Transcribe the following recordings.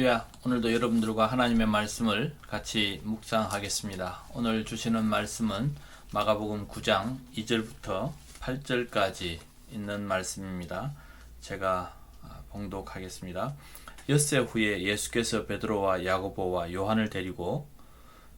할렐루야. 오늘도 여러분들과 하나님의 말씀을 같이 묵상하겠습니다. 오늘 주시는 말씀은 마가복음 9장 2절부터 8절까지 있는 말씀입니다. 제가 봉독하겠습니다. 엿새 후에 예수께서 베드로와 야고보와 요한을 데리고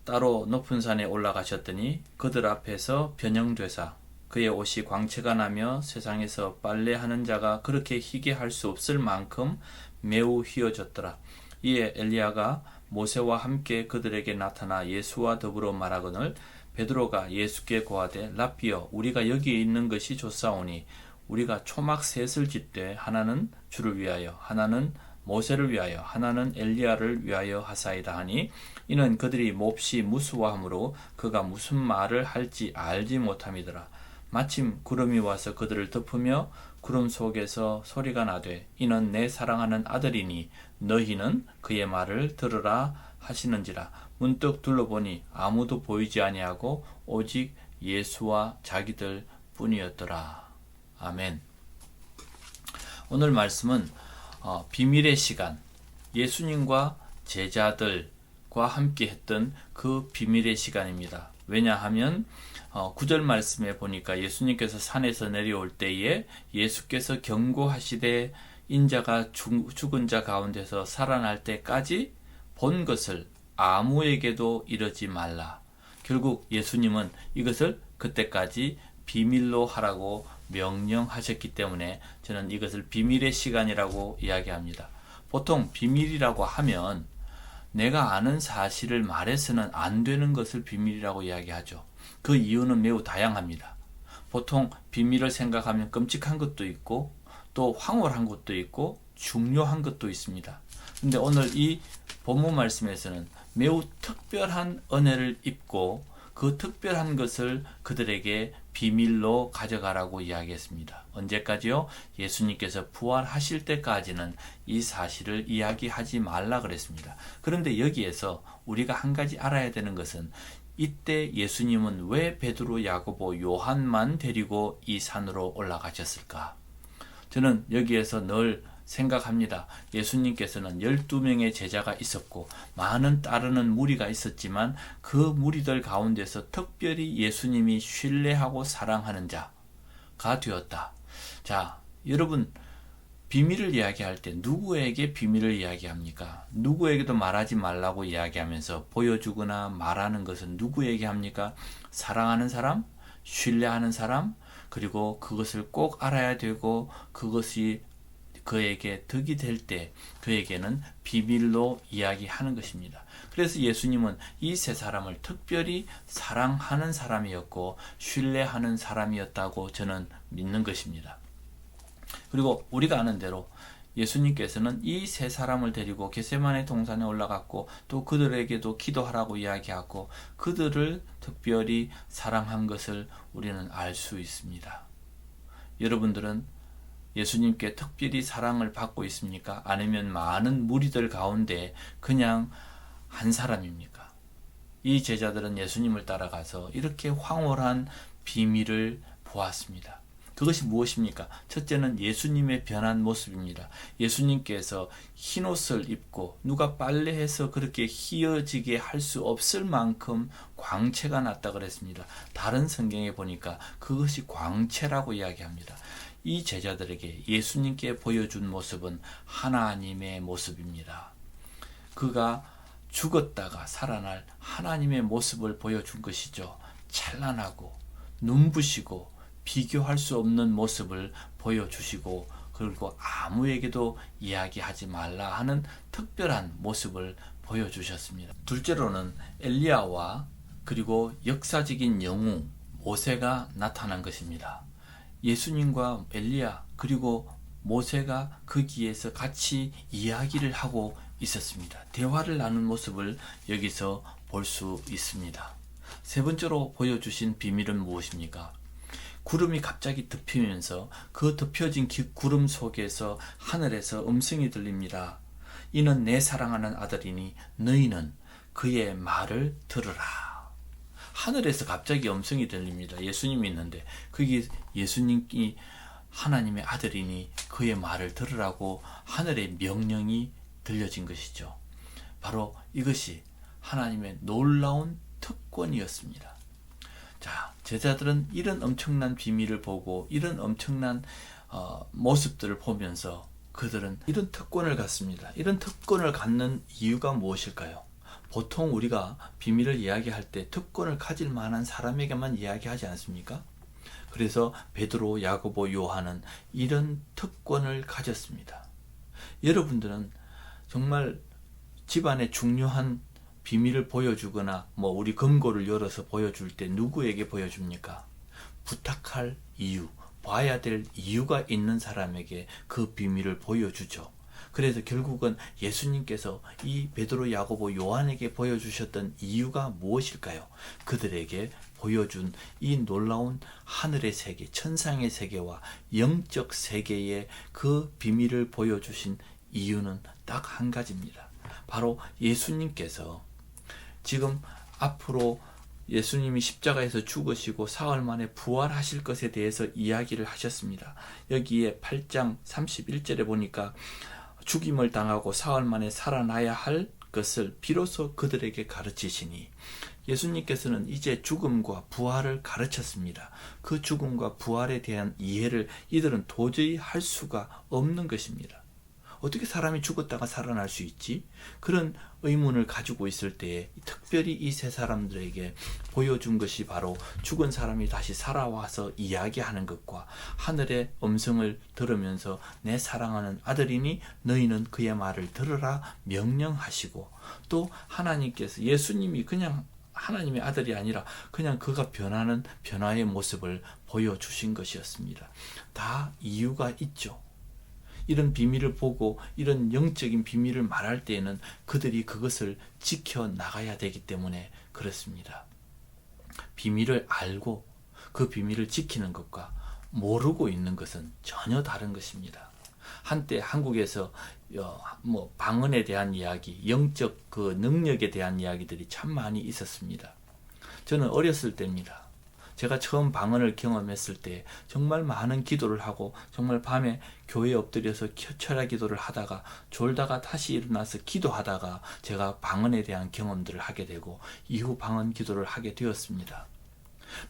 따로 높은 산에 올라가셨더니 그들 앞에서 변형되사 그의 옷이 광채가 나며 세상에서 빨래하는 자가 그렇게 희게 할 수 없을 만큼 매우 휘어졌더라. 이에 엘리야가 모세와 함께 그들에게 나타나 예수와 더불어 말하거늘 베드로가 예수께 고하되 랍비여 우리가 여기 있는 것이 좋사오니 우리가 초막 셋을 짓되 하나는 주를 위하여 하나는 모세를 위하여 하나는 엘리야를 위하여 하사이다 하니 이는 그들이 몹시 무수하므로 그가 무슨 말을 할지 알지 못함이더라. 마침 구름이 와서 그들을 덮으며 구름 속에서 소리가 나되 이는 내 사랑하는 아들이니 너희는 그의 말을 들으라 하시는지라. 문득 둘러보니 아무도 보이지 아니하고 오직 예수와 자기들 뿐이었더라. 아멘. 오늘 말씀은 비밀의 시간, 예수님과 제자들과 함께 했던 그 비밀의 시간입니다. 왜냐하면 9절 말씀에 보니까 예수님께서 산에서 내려올 때에 예수께서 경고하시되 인자가 죽은 자 가운데서 살아날 때까지 본 것을 아무에게도 이르지 말라. 결국 예수님은 이것을 그때까지 비밀로 하라고 명령하셨기 때문에 저는 이것을 비밀의 시간이라고 이야기합니다. 보통 비밀이라고 하면 내가 아는 사실을 말해서는 안 되는 것을 비밀이라고 이야기하죠. 그 이유는 매우 다양합니다. 보통 비밀을 생각하면 끔찍한 것도 있고 또 황홀한 것도 있고 중요한 것도 있습니다. 근데 오늘 이 본문 말씀에서는 매우 특별한 은혜를 입고 그 특별한 것을 그들에게 비밀로 가져가라고 이야기했습니다. 언제까지요? 예수님께서 부활하실 때까지는 이 사실을 이야기하지 말라 그랬습니다. 그런데 여기에서 우리가 한 가지 알아야 되는 것은 이때 예수님은 왜 베드로, 야고보, 요한만 데리고 이 산으로 올라가셨을까? 저는 여기에서 늘 생각합니다. 예수님께서는 12명의 제자가 있었고 많은 따르는 무리가 있었지만 그 무리들 가운데서 특별히 예수님이 신뢰하고 사랑하는 자가 되었다. 자, 여러분 비밀을 이야기할 때 누구에게 비밀을 이야기합니까? 누구에게도 말하지 말라고 이야기하면서 보여주거나 말하는 것은 누구에게 합니까? 사랑하는 사람, 신뢰하는 사람, 그리고 그것을 꼭 알아야 되고 그것이 그에게 덕이 될 때 그에게는 비밀로 이야기하는 것입니다. 그래서 예수님은 이 세 사람을 특별히 사랑하는 사람이었고 신뢰하는 사람이었다고 저는 믿는 것입니다. 그리고 우리가 아는 대로 예수님께서는 이 세 사람을 데리고 겟세마네 동산에 올라갔고 또 그들에게도 기도하라고 이야기하고 그들을 특별히 사랑한 것을 우리는 알 수 있습니다. 여러분들은 예수님께 특별히 사랑을 받고 있습니까? 아니면 많은 무리들 가운데 그냥 한 사람입니까? 이 제자들은 예수님을 따라가서 이렇게 황홀한 비밀을 보았습니다. 그것이 무엇입니까? 첫째는 예수님의 변한 모습입니다. 예수님께서 흰옷을 입고 누가 빨래해서 그렇게 휘어지게 할 수 없을 만큼 광채가 났다 그랬습니다. 다른 성경에 보니까 그것이 광채라고 이야기합니다. 이 제자들에게 예수님께 보여준 모습은 하나님의 모습입니다. 그가 죽었다가 살아날 하나님의 모습을 보여준 것이죠. 찬란하고 눈부시고 비교할 수 없는 모습을 보여주시고 그리고 아무에게도 이야기하지 말라 하는 특별한 모습을 보여주셨습니다. 둘째로는 엘리야와 그리고 역사적인 영웅 모세가 나타난 것입니다. 예수님과 엘리야 그리고 모세가 거기에서 같이 이야기를 하고 있었습니다. 대화를 나눈 모습을 여기서 볼 수 있습니다. 세 번째로 보여주신 비밀은 무엇입니까? 구름이 갑자기 덮이면서 그 덮여진 구름 속에서 하늘에서 음성이 들립니다. 이는 내 사랑하는 아들이니 너희는 그의 말을 들으라. 하늘에서 갑자기 음성이 들립니다. 예수님이 있는데 거기 예수님이 하나님의 아들이니 그의 말을 들으라고 하늘의 명령이 들려진 것이죠. 바로 이것이 하나님의 놀라운 특권이었습니다. 자, 제자들은 이런 엄청난 비밀을 보고 이런 엄청난 모습들을 보면서 그들은 이런 특권을 갖습니다. 이런 특권을 갖는 이유가 무엇일까요? 보통 우리가 비밀을 이야기할 때 특권을 가질 만한 사람에게만 이야기하지 않습니까? 그래서 베드로, 야고보, 요한은 이런 특권을 가졌습니다. 여러분들은 정말 집안의 중요한 비밀을 보여주거나 우리 금고를 열어서 보여줄 때 누구에게 보여줍니까? 부탁할 이유, 봐야 될 이유가 있는 사람에게 그 비밀을 보여주죠. 그래서 결국은 예수님께서 이 베드로, 야고보, 요한에게 보여주셨던 이유가 무엇일까요? 그들에게 보여준 이 놀라운 하늘의 세계, 천상의 세계와 영적 세계의 그 비밀을 보여주신 이유는 딱 한 가지입니다. 바로 예수님께서 지금 앞으로 예수님이 십자가에서 죽으시고 사흘 만에 부활하실 것에 대해서 이야기를 하셨습니다. 여기에 8장 31절에 보니까 죽임을 당하고 사흘 만에 살아나야 할 것을 비로소 그들에게 가르치시니, 예수님께서는 이제 죽음과 부활을 가르쳤습니다. 그 죽음과 부활에 대한 이해를 이들은 도저히 할 수가 없는 것입니다. 어떻게 사람이 죽었다가 살아날 수 있지? 그런 의문을 가지고 있을 때에 특별히 이 세 사람들에게 보여준 것이 바로 죽은 사람이 다시 살아와서 이야기하는 것과 하늘의 음성을 들으면서 내 사랑하는 아들이니 너희는 그의 말을 들으라 명령하시고, 또 하나님께서 예수님이 그냥 하나님의 아들이 아니라 그냥 그가 변하는 변화의 모습을 보여주신 것이었습니다. 다 이유가 있죠. 이런 비밀을 보고 이런 영적인 비밀을 말할 때에는 그들이 그것을 지켜나가야 되기 때문에 그렇습니다. 비밀을 알고 그 비밀을 지키는 것과 모르고 있는 것은 전혀 다른 것입니다. 한때 한국에서 방언에 대한 이야기, 영적 그 능력에 대한 이야기들이 참 많이 있었습니다. 저는 어렸을 때입니다. 제가 처음 방언을 경험했을 때 정말 많은 기도를 하고 정말 밤에 교회에 엎드려서 철야 기도를 하다가 졸다가 다시 일어나서 기도하다가 제가 방언에 대한 경험들을 하게 되고 이후 방언 기도를 하게 되었습니다.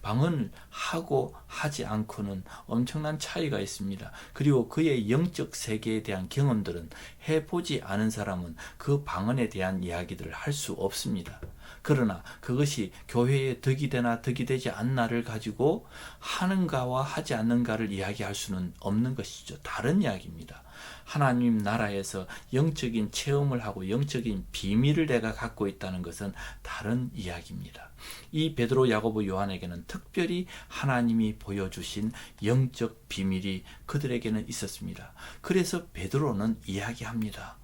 방언을 하고 하지 않고는 엄청난 차이가 있습니다. 그리고 그의 영적 세계에 대한 경험들은 해보지 않은 사람은 그 방언에 대한 이야기들을 할 수 없습니다. 그러나 그것이 교회에 덕이 되나 덕이 되지 않나를 가지고 하는가와 하지 않는가를 이야기할 수는 없는 것이죠. 다른 이야기입니다. 하나님 나라에서 영적인 체험을 하고 영적인 비밀을 내가 갖고 있다는 것은 다른 이야기입니다. 이 베드로, 야고보, 요한에게는 특별히 하나님이 보여주신 영적 비밀이 그들에게는 있었습니다. 그래서 베드로는 이야기합니다.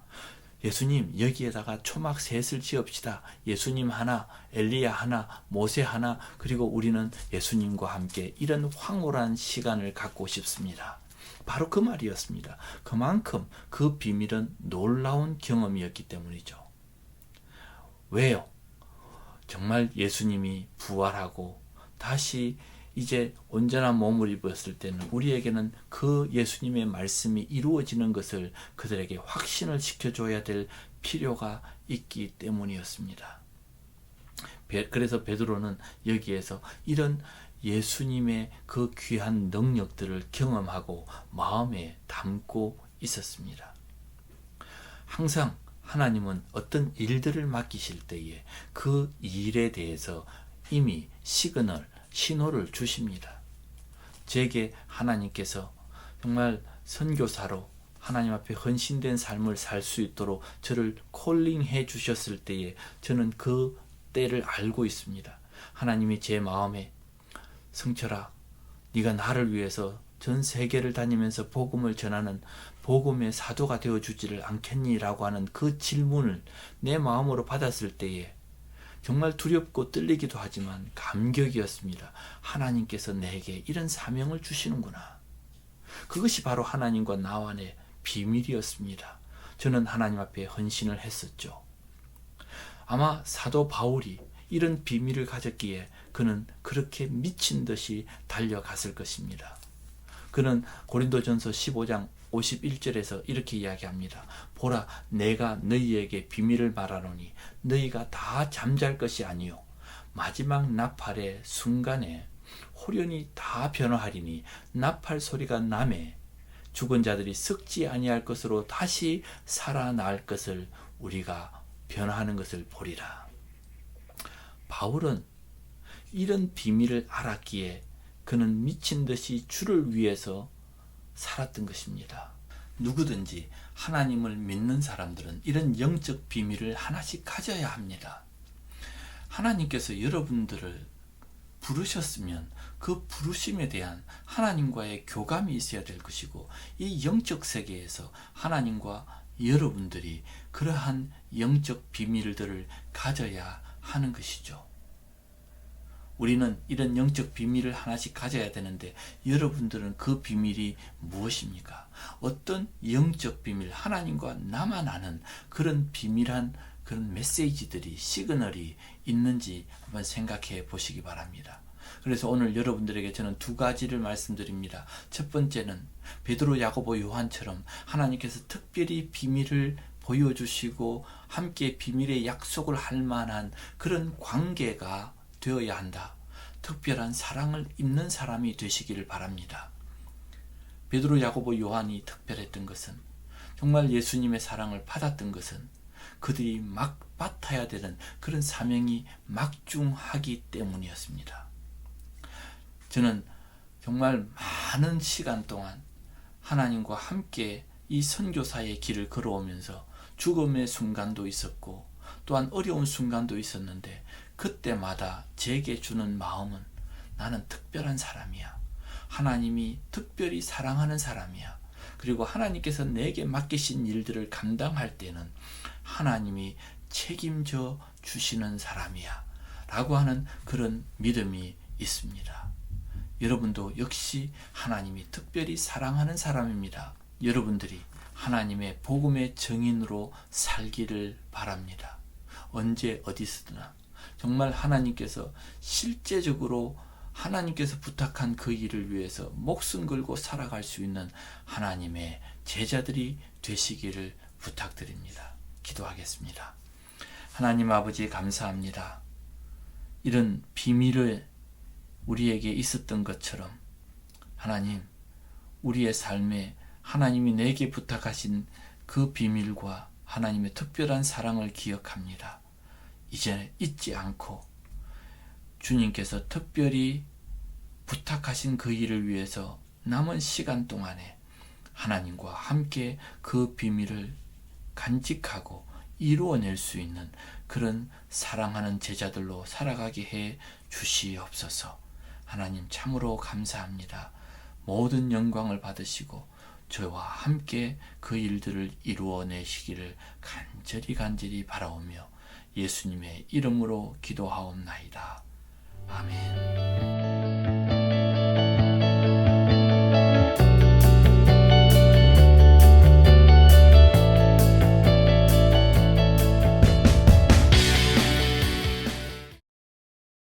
예수님, 여기에다가 초막 셋을 지읍시다. 예수님 하나, 엘리야 하나, 모세 하나, 그리고 우리는 예수님과 함께 이런 황홀한 시간을 갖고 싶습니다. 바로 그 말이었습니다. 그만큼 그 비밀은 놀라운 경험이었기 때문이죠. 왜요? 정말 예수님이 부활하고 다시 이제 온전한 몸을 입었을 때는 우리에게는 그 예수님의 말씀이 이루어지는 것을 그들에게 확신을 시켜줘야 될 필요가 있기 때문이었습니다. 그래서 베드로는 여기에서 이런 예수님의 그 귀한 능력들을 경험하고 마음에 담고 있었습니다. 항상 하나님은 어떤 일들을 맡기실 때에 그 일에 대해서 이미 신호를 주십니다. 제게 하나님께서 정말 선교사로 하나님 앞에 헌신된 삶을 살 수 있도록 저를 콜링해 주셨을 때에 저는 그 때를 알고 있습니다. 하나님이 제 마음에 성철아, 네가 나를 위해서 전 세계를 다니면서 복음을 전하는 복음의 사도가 되어주지를 않겠니? 라고 하는 그 질문을 내 마음으로 받았을 때에 정말 두렵고 떨리기도 하지만 감격이었습니다. 하나님께서 내게 이런 사명을 주시는구나. 그것이 바로 하나님과 나와의 비밀이었습니다. 저는 하나님 앞에 헌신을 했었죠. 아마 사도 바울이 이런 비밀을 가졌기에 그는 그렇게 미친 듯이 달려갔을 것입니다. 그는 고린도전서 15장 51절에서 이렇게 이야기합니다. 보라, 내가 너희에게 비밀을 말하노니 너희가 다 잠잘 것이 아니요 마지막 나팔의 순간에 홀연히 다 변화하리니 나팔 소리가 나매 죽은 자들이 썩지 아니할 것으로 다시 살아날 것을 우리가 변화하는 것을 보리라. 바울은 이런 비밀을 알았기에 그는 미친 듯이 주를 위해서 살았던 것입니다. 누구든지 하나님을 믿는 사람들은 이런 영적 비밀을 하나씩 가져야 합니다. 하나님께서 여러분들을 부르셨으면 그 부르심에 대한 하나님과의 교감이 있어야 될 것이고, 이 영적 세계에서 하나님과 여러분들이 그러한 영적 비밀들을 가져야 하는 것이죠. 우리는 이런 영적 비밀을 하나씩 가져야 되는데, 여러분들은 그 비밀이 무엇입니까? 어떤 영적 비밀, 하나님과 나만 아는 그런 비밀한 그런 메시지들이, 시그널이 있는지 한번 생각해 보시기 바랍니다. 그래서 오늘 여러분들에게 저는 두 가지를 말씀드립니다. 첫 번째는 베드로, 야고보, 요한처럼 하나님께서 특별히 비밀을 보여주시고 함께 비밀의 약속을 할 만한 그런 관계가 되어야 한다. 특별한 사랑을 입는 사람이 되시기를 바랍니다. 베드로, 야고보, 요한이 특별했던 것은, 정말 예수님의 사랑을 받았던 것은 그들이 막 맡아야 되는 그런 사명이 막중하기 때문이었습니다. 저는 정말 많은 시간 동안 하나님과 함께 이 선교사의 길을 걸어오면서 죽음의 순간도 있었고 또한 어려운 순간도 있었는데, 그때마다 제게 주는 마음은 나는 특별한 사람이야. 하나님이 특별히 사랑하는 사람이야. 그리고 하나님께서 내게 맡기신 일들을 감당할 때는 하나님이 책임져 주시는 사람이야 라고 하는 그런 믿음이 있습니다. 여러분도 역시 하나님이 특별히 사랑하는 사람입니다. 여러분들이 하나님의 복음의 증인으로 살기를 바랍니다. 언제 어디서나 정말 하나님께서 실제적으로 하나님께서 부탁한 그 일을 위해서 목숨 걸고 살아갈 수 있는 하나님의 제자들이 되시기를 부탁드립니다. 기도하겠습니다. 하나님 아버지, 감사합니다. 이런 비밀을 우리에게 있었던 것처럼 하나님, 우리의 삶에 하나님이 내게 부탁하신 그 비밀과 하나님의 특별한 사랑을 기억합니다. 이제 잊지 않고 주님께서 특별히 부탁하신 그 일을 위해서 남은 시간 동안에 하나님과 함께 그 비밀을 간직하고 이루어낼 수 있는 그런 사랑하는 제자들로 살아가게 해 주시옵소서. 하나님 참으로 감사합니다. 모든 영광을 받으시고 저와 함께 그 일들을 이루어내시기를 간절히 바라오며 예수님의 이름으로 기도하옵나이다. 아멘.